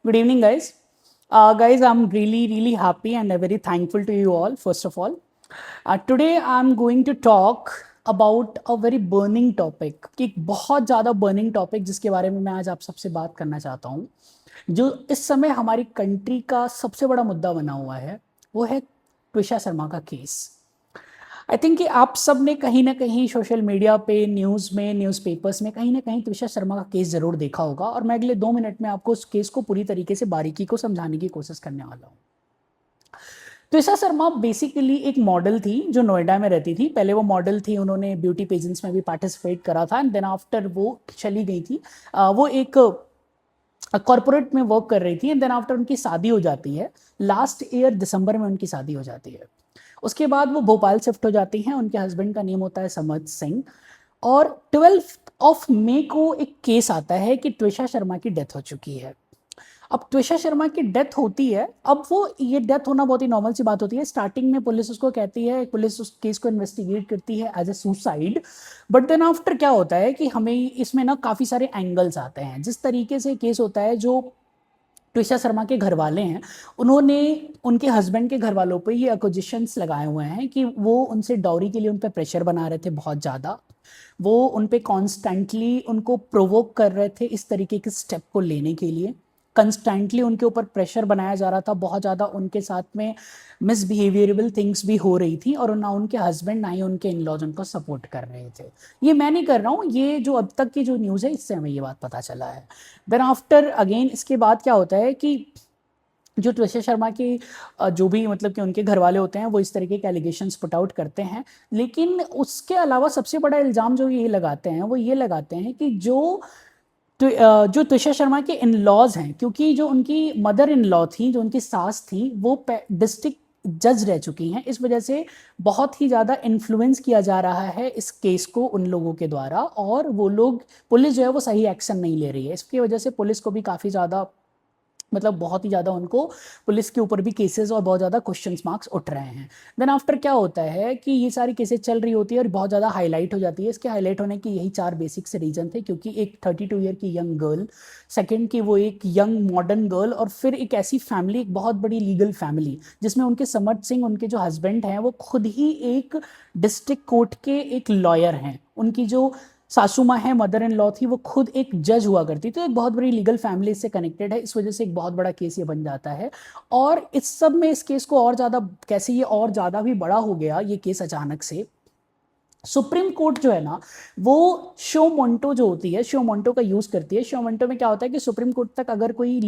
Good evening, guys. Guys, I'm really happy and very thankful to you all, first of all. Today, I'm going to talk about a very burning topic, कि एक बहुत ज़्यादा burning topic जिसके बारे में मैं आज आप सबसे बात करना चाहता हूँ, जो इस समय हमारी कंट्री का सबसे बड़ा मुद्दा बना हुआ है, वो है ट्विशा शर्मा का केस। आई थिंक कि आप सब ने कहीं ना कहीं सोशल मीडिया पे, न्यूज़ में, न्यूज़पेपर्स में कहीं ना कहीं त्विशा शर्मा का केस ज़रूर देखा होगा और मैं अगले 2 मिनट में आपको उस केस को पूरी तरीके से बारीकी को समझाने की कोशिश करने वाला हूँ। त्विशा शर्मा बेसिकली एक मॉडल थी जो नोएडा में रहती थी। पहले वो मॉडल थी, उन्होंने ब्यूटी पेजेंट्स में भी पार्टिसिपेट करा था एंड देन आफ्टर वो चली गई थी। वो एक कॉरपोरेट में वर्क कर रही थी एंड देन आफ्टर उनकी शादी हो जाती है। लास्ट ईयर दिसंबर में उनकी शादी हो जाती है। उसके बाद वो भोपाल शिफ्ट हो जाती हैं। उनके हस्बैंड का नेम होता है समर्थ सिंह और 12 मई को एक केस आता है कि त्विशा शर्मा की डेथ हो चुकी है। अब त्विशा शर्मा की डेथ होती है। अब वो ये डेथ होना बहुत ही नॉर्मल सी बात होती है। स्टार्टिंग में पुलिस उसको कहती है, पुलिस उस केस को इन्वेस्टिगेट करती है as a suicide, but then after क्या होता है कि हमें इसमें ना काफ़ी सारे एंगल्स आते हैं। जिस तरीके से केस होता है, जो त्विशा शर्मा के घर वाले हैं, उन्होंने उनके हस्बैंड के घर वालों पे ये अक्यूजेशंस लगाए हुए हैं कि वो उनसे डाउरी के लिए उन पे प्रेशर बना रहे थे बहुत ज़्यादा। वो उन पे कॉन्स्टेंटली उनको प्रोवोक कर रहे थे इस तरीके के स्टेप को लेने के लिए। कंस्टेंटली उनके ऊपर प्रेशर बनाया जा रहा था। बहुत ज़्यादा उनके साथ में मिसबिहेवियरेबल थिंग्स भी हो रही थी और ना उनके हस्बैंड ना ही उनके इन लॉज उनको सपोर्ट कर रहे थे। ये मैं नहीं कर रहा हूँ, ये जो अब तक की जो न्यूज़ है इससे हमें ये बात पता चला है। देन आफ्टर अगेन इसके बाद क्या होता है कि जो त्विशा शर्मा की जो भी मतलब कि उनके घर वाले होते हैं वो इस तरीके के एलिगेशंस पुट आउट करते हैं। लेकिन उसके अलावा सबसे बड़ा इल्ज़ाम जो ये लगाते हैं वो ये लगाते हैं कि जो त्विशा शर्मा के इन लॉज हैं, क्योंकि जो उनकी मदर इन लॉ थी, जो उनकी सास थी, वो डिस्ट्रिक्ट जज रह चुकी हैं। इस वजह से बहुत ही ज़्यादा इन्फ्लुएंस किया जा रहा है इस केस को उन लोगों के द्वारा और वो लोग, पुलिस जो है वो सही एक्शन नहीं ले रही है। इसकी वजह से पुलिस को भी काफ़ी ज़्यादा मतलब बहुत ही ज़्यादा उनको पुलिस के ऊपर भी केसेस और बहुत ज़्यादा क्वेश्चन मार्क्स उठ रहे हैं। देन आफ्टर क्या होता है कि ये सारी केसेस चल रही होती है और बहुत ज़्यादा हाईलाइट हो जाती है। इसके हाईलाइट होने की यही 4 बेसिक से रीजन थे, क्योंकि एक 32 ईयर की यंग गर्ल, सेकंड की वो एक यंग मॉडर्न गर्ल, और फिर एक ऐसी फैमिली, एक बहुत बड़ी लीगल फैमिली जिसमें उनके समर्थ सिंह, उनके जो हस्बैंड हैं, वो खुद ही एक डिस्ट्रिक्ट कोर्ट के एक लॉयर हैं। उनकी जो सासू माँ है, मदर इन लॉ थी, वो खुद एक जज हुआ करती। तो एक बहुत बड़ी लीगल फैमिली इससे कनेक्टेड है। इस वजह से एक बहुत बड़ा केस ये बन जाता है। और इस सब में इस केस को और ज़्यादा कैसे ये और ज़्यादा भी बड़ा हो गया ये केस अचानक से, सुप्रीम कोर्ट जो है ना, वो शो मोंटो जो होती है, शो मोंटो का यूज़ करती है। शो मोंटो में क्या होता है कि सुप्रीम कोर्ट तक अगर कोई